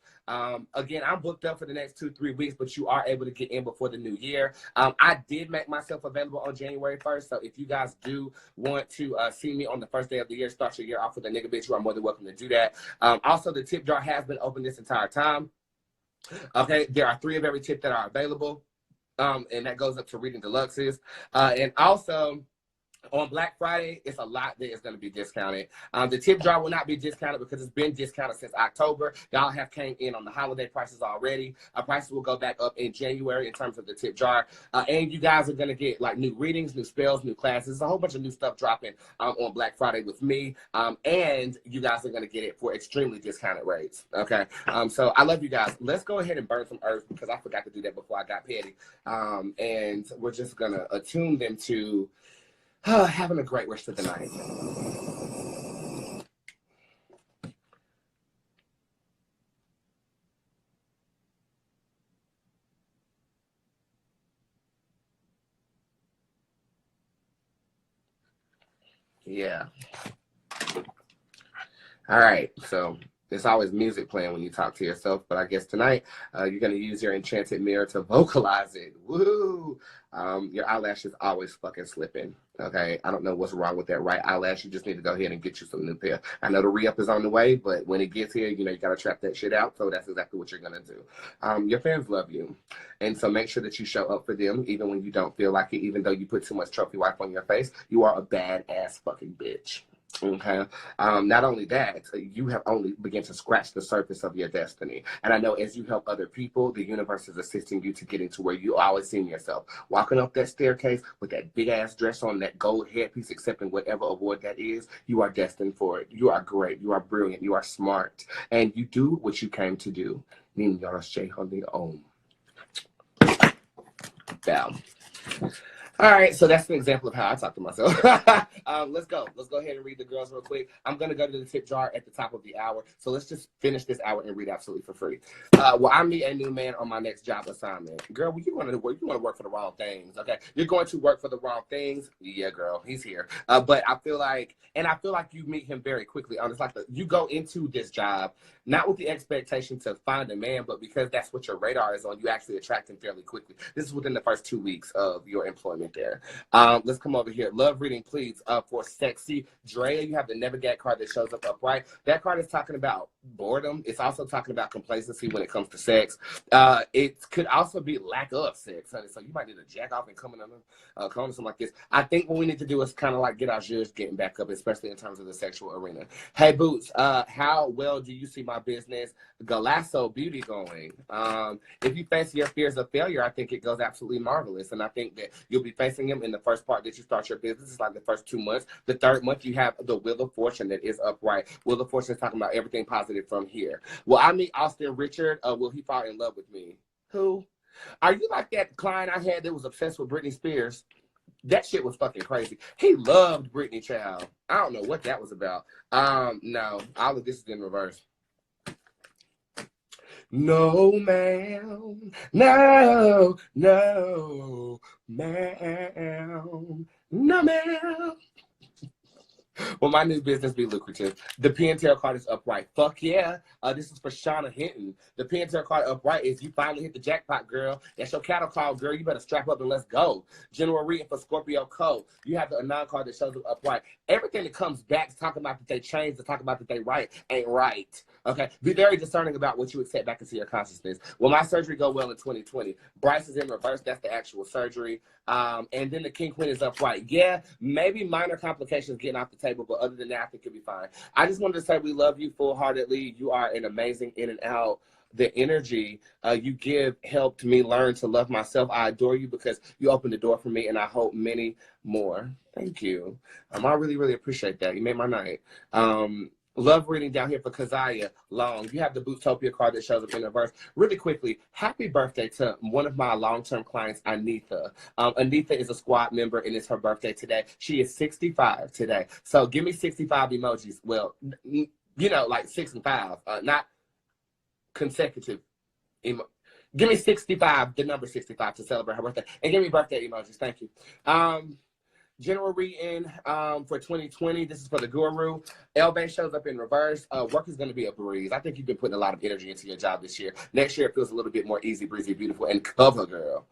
Again, I'm booked up for the next 2-3 weeks, but you are able to get in before the new year. I did make myself available on January 1st, so if you guys do want to see me on the first day of the year, start your year off with a nigga bitch, you are more than welcome to do that. Also, the tip jar has been open this entire time. Okay, there are 3 of every tip that are available. And that goes up to reading deluxes. And also, on Black Friday, it's a lot that is going to be discounted. The tip jar will not be discounted because it's been discounted since October. Y'all have came in on the holiday prices already. Prices will go back up in January in terms of the tip jar. And you guys are going to get like new readings, new spells, new classes, a whole bunch of new stuff dropping on Black Friday with me. And you guys are going to get it for extremely discounted rates. Okay. So I love you guys. Let's go ahead and burn some earth because I forgot to do that before I got petty. And we're just going to attune them to having a great rest of the night. Yeah. All right. So there's always music playing when you talk to yourself, but I guess tonight you're going to use your enchanted mirror to vocalize it. Woo! Your eyelash is always fucking slipping. Okay, I don't know what's wrong with that right eyelash. You just need to go ahead and get you some new pair. I know the re-up is on the way, but when it gets here, you know, you got to trap that shit out. So that's exactly what you're going to do. Your fans love you. And so make sure that you show up for them, even when you don't feel like it, even though you put too much trophy wife on your face. You are a badass fucking bitch. Okay. Not only that, you have only begun to scratch the surface of your destiny. And I know as you help other people, the universe is assisting you to getting to where you always seen yourself. Walking up that staircase with that big ass dress on, that gold headpiece, accepting whatever award that is, you are destined for it. You are great. You are brilliant. You are smart. And you do what you came to do. Bow. All right, so that's an example of how I talk to myself. Let's go. Let's go ahead and read the girls real quick. I'm going to go to the tip jar at the top of the hour. So let's just finish this hour and read absolutely for free. Will I meet a new man on my next job assignment? Girl, well, you want to work for the wrong things, okay? You're going to work for the wrong things? Yeah, girl, he's here. But I feel like you meet him very quickly. It's like you go into this job not with the expectation to find a man, but because that's what your radar is on, you actually attract him fairly quickly. This is within the first 2 weeks of your employment there. Let's come over here. Love reading, please, for sexy Drea. You have the Never card that shows up upright. That card is talking about boredom. It's also talking about complacency when it comes to sex. It could also be lack of sex, honey. So you might need to jack off and come in on something like this. I think what we need to do is kind of like get our judge getting back up, especially in terms of the sexual arena. Hey, Boots, how well do you see my business, Galasso Beauty, going? If you face your fears of failure, I think it goes absolutely marvelous. And I think that you'll be facing them in the first part that you start your business. It's like the first 2 months. The third month, you have the Wheel of Fortune that is upright. Wheel of Fortune is talking about everything positive from here. Will I meet Austin Richard? Will he fall in love with me? Who? Are you like that client I had that was obsessed with Britney Spears? That shit was fucking crazy. He loved Britney, child. I don't know what that was about. No, all of this is in reverse. No, ma'am. No, no, ma'am. No, ma'am. Will my new business be lucrative? The Penn Tarot card is upright. Fuck yeah. This is for Shauna Hinton. The Penn Tarot card upright is you finally hit the jackpot, girl. That's your cattle call, girl. You better strap up and let's go. General reading for Scorpio Co. You have the Anon card that shows up upright. Everything that comes back talking about that they changed, to talk about that they right, ain't right. Okay? Be very discerning about what you accept back into your consciousness. Will my surgery go well in 2020? Bryce is in reverse. That's the actual surgery. And then the King Queen is upright. Yeah, maybe minor complications getting off the table, but other than that, I think you'll be fine. I just wanted to say we love you full-heartedly. You are an amazing in and out. The energy you give helped me learn to love myself. I adore you because you opened the door for me, and I hope many more. Thank you. I really, really appreciate that. You made my night. Love reading down here for Keziah Long. You have the Bootopia card that shows up in reverse. Really quickly, happy birthday to one of my long-term clients, Anitha. Anitha is a squad member, and it's her birthday today. She is 65 today. So give me 65 emojis. Well, you know, like 6 and 5, not consecutive. Give me 65, the number 65, to celebrate her birthday. And give me birthday emojis. Thank you. General reading for 2020. This is for the Guru. Elbay shows up in reverse. Work is going to be a breeze. I think you've been putting a lot of energy into your job this year. Next year, it feels a little bit more easy, breezy, beautiful, and color girl.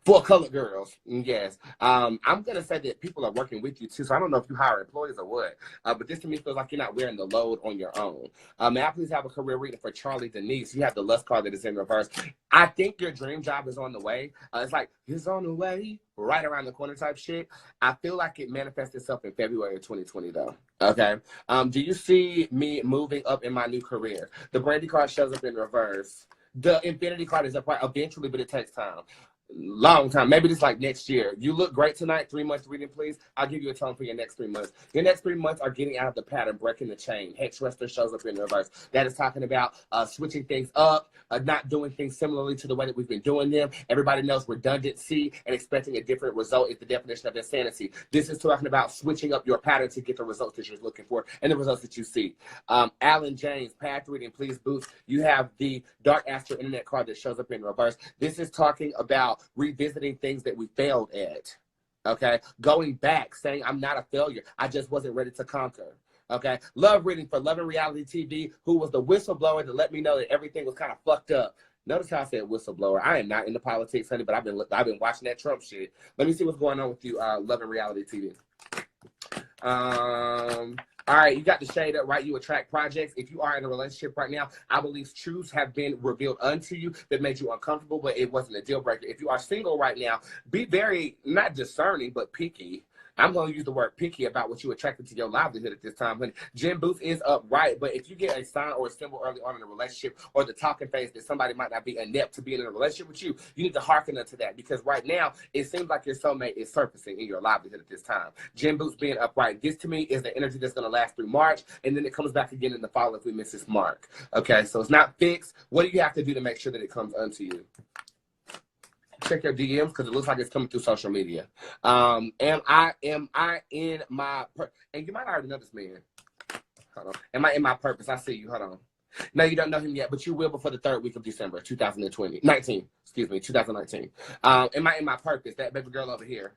For colored girls, yes. I'm going to say that people are working with you, too, so I don't know if you hire employees or what, but this to me feels like you're not wearing the load on your own. May I please have a career reading for Charlie Denise? You have the Lust card that is in reverse. I think your dream job is on the way. It's like, it's on the way, right around the corner type shit. I feel like it manifests itself in February of 2020, though. Okay. Do you see me moving up in my new career? The Brandy card shows up in reverse. The Infinity card is upright eventually, but it takes time. Long time. Maybe it's like next year. You look great tonight. 3 months reading, please. I'll give you a tone for your next 3 months. Your next 3 months are getting out of the pattern, breaking the chain. Hex Wrestler shows up in reverse. That is talking about switching things up, not doing things similarly to the way that we've been doing them. Everybody knows redundancy and expecting a different result is the definition of insanity. This is talking about switching up your pattern to get the results that you're looking for and the results that you see. Alan James, path reading, please, Boots. You have the Dark Astro Internet card that shows up in reverse. This is talking about revisiting things that we failed at, okay? Going back, saying I'm not a failure. I just wasn't ready to conquer, okay? Love reading for Love and Reality TV, who was the whistleblower to let me know that everything was kind of fucked up. Notice how I said whistleblower. I am not into politics, honey, but I've been watching that Trump shit. Let me see what's going on with you, Love and Reality TV. All right, you got the shade up, right? You attract projects. If you are in a relationship right now, I believe truths have been revealed unto you that made you uncomfortable, but it wasn't a deal breaker. If you are single right now, be very, not discerning, but picky. I'm going to use the word picky about what you attracted to your livelihood at this time, honey. Jim Booth is upright, but if you get a sign or a symbol early on in a relationship or the talking phase that somebody might not be inept to be in a relationship with you, you need to hearken unto that because right now it seems like your soulmate is surfacing in your livelihood at this time. Jim Booth being upright. This to me is the energy that's going to last through March, and then it comes back again in the fall if we miss this mark. Okay, so it's not fixed. What do you have to do to make sure that it comes unto you? Check your DMs because it looks like it's coming through social media. Am I in my and you might already know this man. Hold on. Am I in my purpose? I see you. Hold on. No, you don't know him yet, but you will before the 3rd week of December, 2019. Excuse me, 2019. Am I in my purpose? That baby girl over here.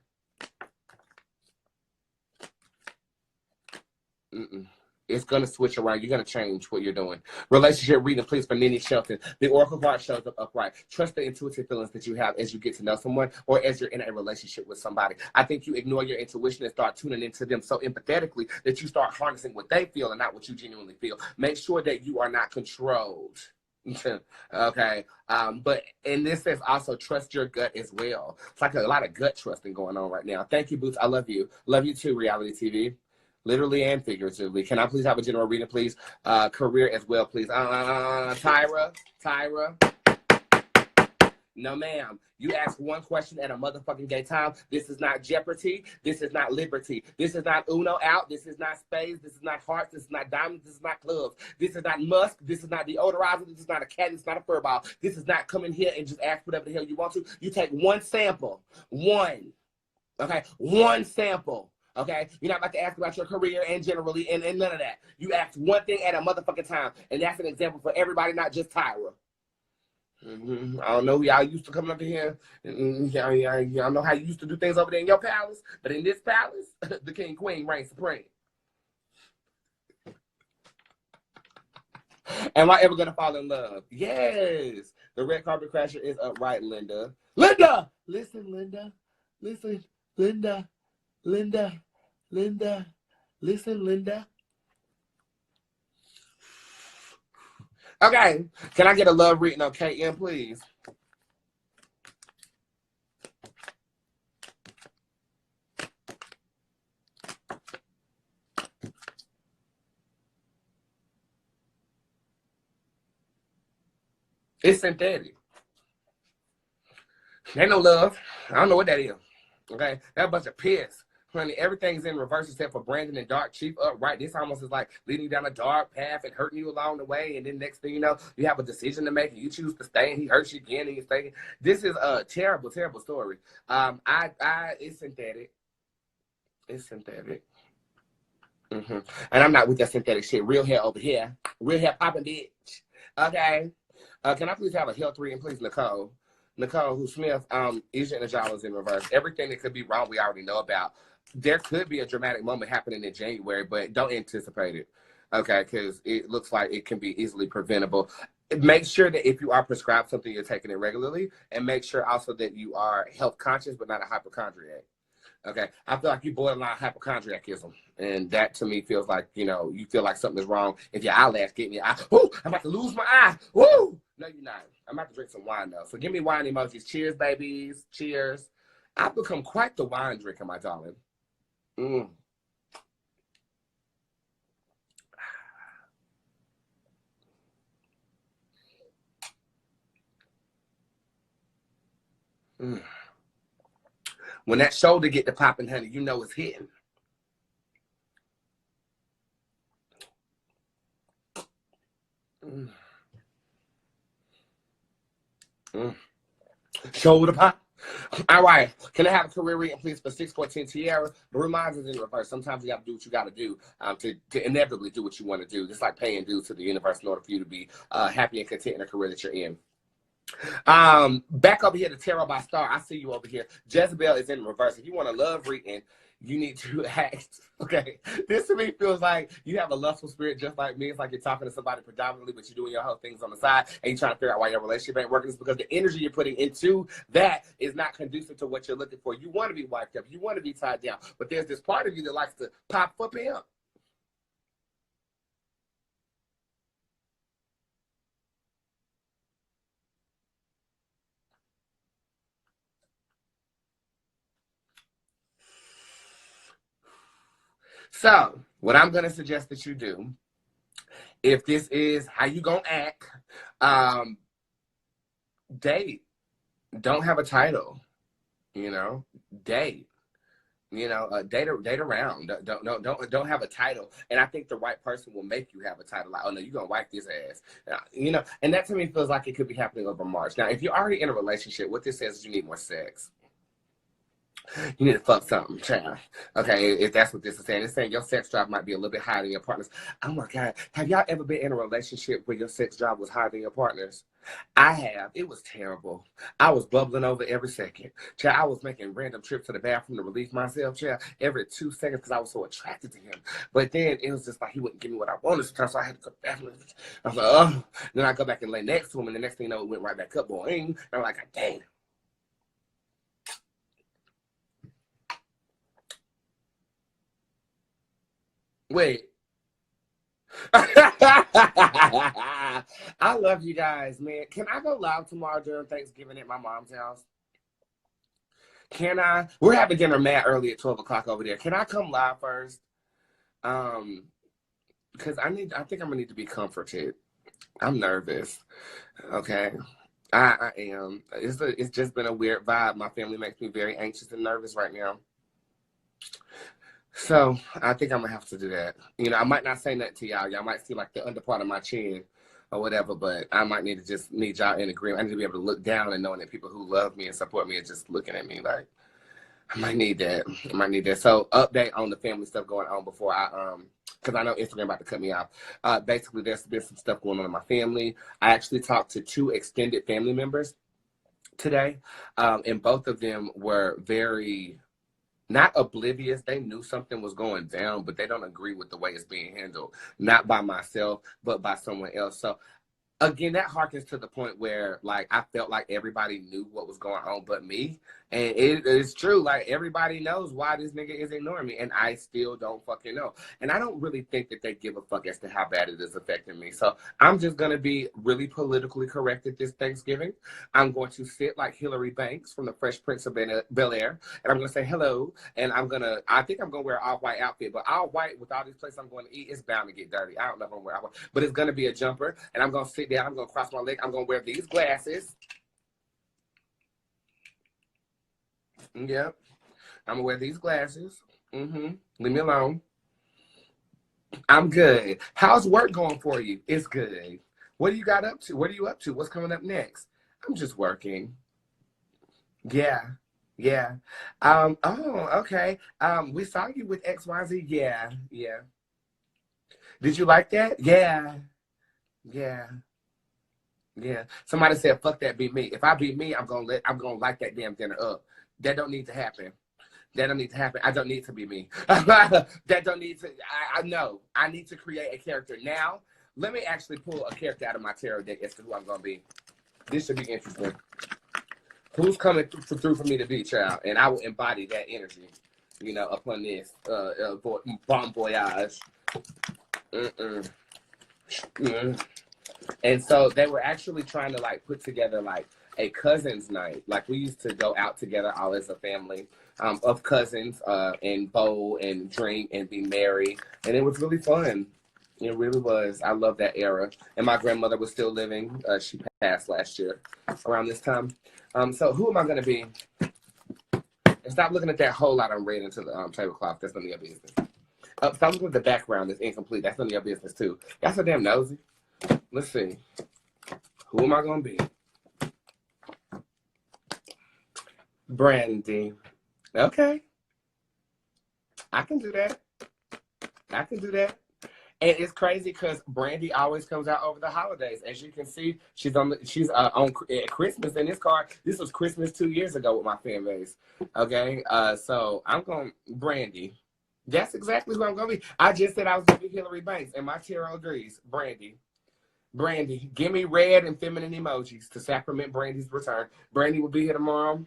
It's going to switch around. You're going to change what you're doing. Relationship reading, please, for Nene Shelton. The Oracle card shows up upright. Trust the intuitive feelings that you have as you get to know someone or as you're in a relationship with somebody. I think you ignore your intuition and start tuning into them so empathetically that you start harnessing what they feel and not what you genuinely feel. Make sure that you are not controlled. Okay. But in this sense, also trust your gut as well. It's like a lot of gut trusting going on right now. Thank you, Bootz. I love you. Love you too, reality TV. Literally and figuratively. Can I please have a general reading, please? Career as well, please. Tyra. No, ma'am. You ask one question at a motherfucking gay time. This is not Jeopardy. This is not Liberty. This is not Uno out. This is not Spades. This is not Hearts. This is not Diamonds. This is not Clubs. This is not Musk. This is not deodorizer. This is not a cat. This is not a fur ball. This is not come in here and just ask whatever the hell you want to. You take one sample. One. Okay? One sample. Okay? You're not about to ask about your career and generally and none of that. You ask one thing at a motherfucking time. And that's an example for everybody, not just Tyra. I don't know, y'all used to come up here. Y'all know how you used to do things over there in your palace, but in this palace, the king queen reigns supreme. Am I ever gonna fall in love? Yes. The red carpet crasher is upright, Linda. Linda, listen, Linda, listen, Linda, Linda, Linda, listen, Linda. Okay, can I get a love reading on KM, please? It's synthetic. Ain't no love. I don't know what that is. Okay, that a bunch of piss. Honey, everything's in reverse except for Brandon and Dark Chief upright. This almost is like leading you down a dark path and hurting you along the way. And then next thing you know, you have a decision to make and you choose to stay and he hurts you again and you stay. This is a terrible, terrible story. It's synthetic. It's synthetic. And I'm not with that synthetic shit. Real hair over here. Real hair popping, bitch. Okay. Can I please have a health reading, please, Nicole? Nicole, who Smith, is your energy is in reverse. Everything that could be wrong, we already know about. There could be a dramatic moment happening in January, but don't anticipate it, okay? Because it looks like it can be easily preventable. Make sure that if you are prescribed something, you're taking it regularly, and make sure also that you are health conscious, but not a hypochondriac. Okay, I feel like you borderline hypochondriacism, and that to me feels like, you know, you feel like something is wrong if your eyelash getting your eye. Ooh, I'm about to lose my eye. Woo! No, you're not. I'm about to drink some wine though. So give me wine emojis. Cheers, babies. Cheers. I've become quite the wine drinker, my darling. Mm. Mm. When that shoulder get to popping, honey, you know it's hitting. Mm. Mm. Shoulder pop. All right. Can I have a career reading, please, for 614 Tiara? The reminders in reverse. Sometimes you have to do what you got to do to inevitably do what you want to do. Just like paying dues to the universe in order for you to be happy and content in a career that you're in. Back over here to Tarot by Star. I see you over here. Jezebel is in reverse. If you want a love reading, you need to act. Okay, this to me feels like you have a lustful spirit just like me. It's like you're talking to somebody predominantly, but you're doing your whole things on the side and you're trying to figure out why your relationship ain't working. It's because the energy you're putting into that is not conducive to what you're looking for. You want to be wiped up, you want to be tied down, but there's this part of you that likes to pop up and up. So, what I'm going to suggest that you do, if this is how you going to act, date. Don't have a title, you know, date. You know, date around. Don't have a title. And I think the right person will make you have a title. Like, oh no, you're gonna wipe this ass. You know, and that to me feels like it could be happening over March. Now, if you're already in a relationship, what this says is you need more sex. You need to fuck something, child. Okay, if that's what this is saying. It's saying your sex drive might be a little bit higher than your partner's. Oh my God. Have y'all ever been in a relationship where your sex drive was higher than your partner's? I have. It was terrible. I was bubbling over every second. Child, I was making random trips to the bathroom to relieve myself, child, every 2 seconds because I was so attracted to him. But then it was just like he wouldn't give me what I wanted sometimes, so I had to go to the bathroom. I was like, oh. Then I go back and lay next to him, and the next thing you know, it went right back up, boing. And I'm like, damn. Wait. I love you guys, man. Can I go live tomorrow during Thanksgiving at my mom's house? Can I? We're having dinner mad early at 12 o'clock over there. Can I come live first? Because I think I'm gonna need to be comforted. I'm nervous. Okay. I am. It's just been a weird vibe. My family makes me very anxious and nervous right now. So I think I'm gonna have to do that. You know, I might not say nothing to y'all. Y'all might see like the under part of my chin or whatever, but I might need y'all in agreement. I need to be able to look down and knowing that people who love me and support me are just looking at me like, I might need that. So update on the family stuff going on before because I know Instagram about to cut me off. Basically, there's been some stuff going on in my family. I actually talked to 2 extended family members today, and both of them were very not oblivious. They knew something was going down, but they don't agree with the way it's being handled. Not by myself, but by someone else. So again, that harkens to the point where like I felt like everybody knew what was going on but me. And it is true, like everybody knows why this nigga is ignoring me, and I still don't fucking know. And I don't really think that they give a fuck as to how bad it is affecting me. So I'm just gonna be really politically correct at this Thanksgiving. I'm going to sit like Hillary Banks from the Fresh Prince of Bel-Air, and I'm gonna say hello, and I think I'm gonna wear an all-white outfit, but all white with all these places I'm going to eat, it's bound to get dirty. I don't know if I'm gonna wear all-white, but it's gonna be a jumper, and I'm gonna sit down, I'm gonna cross my leg, I'm gonna wear these glasses. Yep. I'm gonna wear these glasses. Leave me alone. I'm good. How's work going for you? It's good. What do you got up to? What are you up to? What's coming up next? I'm just working. Yeah. Oh, okay. We saw you with XYZ. Yeah. Did you like that? Yeah. Somebody said, fuck that, beat me. If I beat me, I'm gonna light that damn dinner up. That don't need to happen. I don't need to be me. That don't need to. I know. I need to create a character. Now, let me actually pull a character out of my tarot deck as to who I'm going to be. This should be interesting. Who's coming through for me to be, child? And I will embody that energy, you know, upon this bon voyage. And so they were actually trying to like put together like a cousins night. Like we used to go out together all as a family of cousins and bowl and drink and be merry. And it was really fun. It really was. I love that era. And my grandmother was still living. She passed last year around this time. So who am I going to be? And stop looking at that whole lot I'm read into the tablecloth. That's none of your business. Stop looking at the background that's incomplete. That's none of your business too. That's so damn nosy. Let's see. Who am I going to be? Brandy. Okay. I can do that. And it's crazy because Brandy always comes out over the holidays. As you can see, she's on at Christmas in this card. This was Christmas 2 years ago with my fan base. Okay. So I'm going Brandy. That's exactly who I'm going to be. I just said I was going to be Hillary Banks, and my tarot agrees. Brandy, give me red and feminine emojis to sacrament Brandy's return. Brandy will be here tomorrow.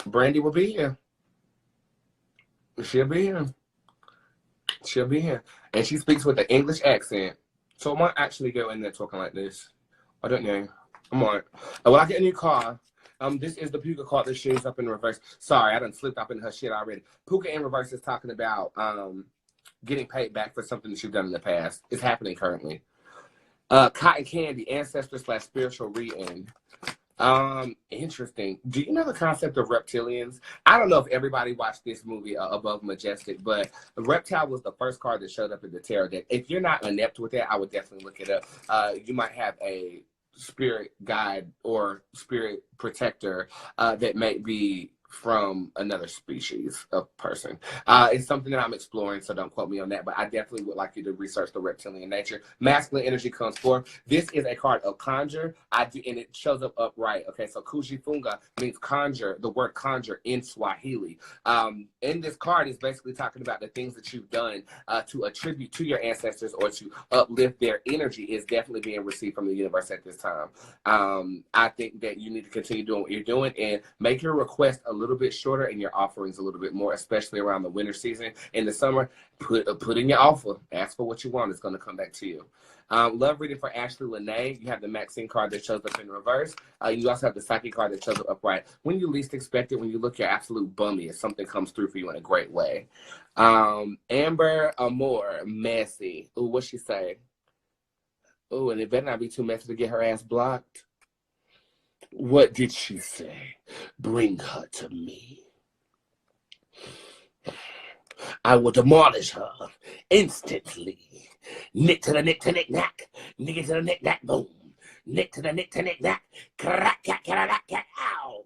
Brandy will be here. She'll be here. And she speaks with an English accent. So I might actually go in there talking like this. I don't know. I'm on. Well, I get a new car. This is the Puka card that shows up in reverse. Sorry, I done slipped up in her shit already. Puka in reverse is talking about getting paid back for something that you've done in the past. It's happening currently. Cotton Candy, ancestor/spiritual reading. Interesting. Do you know the concept of reptilians? I don't know if everybody watched this movie Above Majestic, but the reptile was the first card that showed up in the tarot deck. If you're not inept with that, I would definitely look it up. You might have a spirit guide or spirit protector that may be from another species of person. It's something that I'm exploring, so don't quote me on that, but I definitely would like you to research the reptilian nature. Masculine energy comes forth. This is a card of conjure. And it shows up upright. Okay, so kujifunga means conjure, the word conjure in Swahili. In this card is basically talking about the things that you've done to attribute to your ancestors or to uplift their energy is definitely being received from the universe at this time. I think that you need to continue doing what you're doing and make your request a little bit shorter and your offerings a little bit more, especially around the winter season. In the summer, put in your offer. Ask for what you want. It's going to come back to you. Love reading for Ashley Lene. You have the Maxine card that shows up in reverse. You also have the Psyche card that shows up upright. When you least expect it, when you look your absolute bummiest, something comes through for you in a great way. Amber Amore, messy. Ooh, what'd she say? Ooh, and it better not be too messy to get her ass blocked. What did she say? Bring her to me. I will demolish her instantly. Nick to the nick to nick knack. Nick to the nick knack boom. Nick to the nick to nick knack. Crack cat cat cat ow.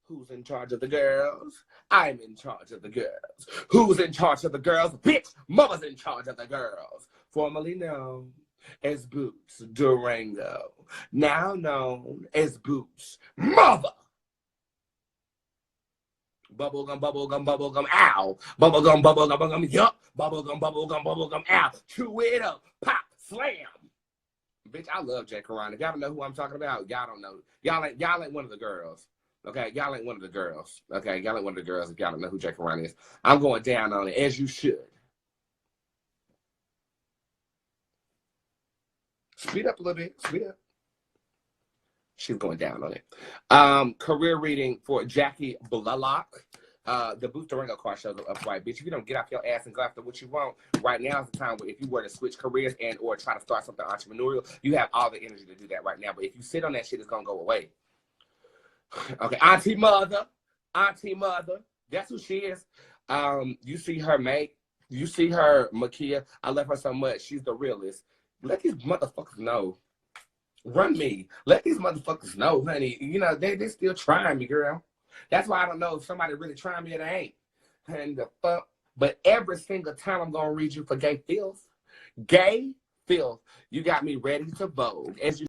Who's in charge of the girls? I'm in charge of the girls. Who's in charge of the girls? Bitch, mama's in charge of the girls. Formerly known as Bootz Durango, now known as Bootz Mother. Bubblegum, bubblegum, bubblegum, ow. Bubblegum, bubblegum, bubblegum, yup. Bubblegum, bubblegum, bubblegum, ow. Chew it up, pop, slam. Bitch, I love Jay Karana. Y'all don't know who I'm talking about? Y'all don't know. Y'all ain't one of the girls. Okay, y'all ain't one of the girls. Okay, y'all ain't one of the girls if y'all don't know who Jay Karana is. I'm going down on it, as you should. Speed up a little bit. Speed up. She's going down on it. Career reading for Jackie Blalock. The Bootz Durango card shows up upright. Bitch, if you don't get off your ass and go after what you want, right now is the time where if you were to switch careers and or try to start something entrepreneurial, you have all the energy to do that right now. But if you sit on that shit, it's going to go away. Okay, Auntie Mother. That's who she is. You see her, mate. You see her, Makia. I love her so much. She's the realest. Let these motherfuckers know. Run me. Let these motherfuckers know, honey. You know, they still trying me, girl. That's why I don't know if somebody really trying me or they ain't. And the fuck. But every single time I'm going to read you for gay filth. Gay filth. You got me ready to vogue. As you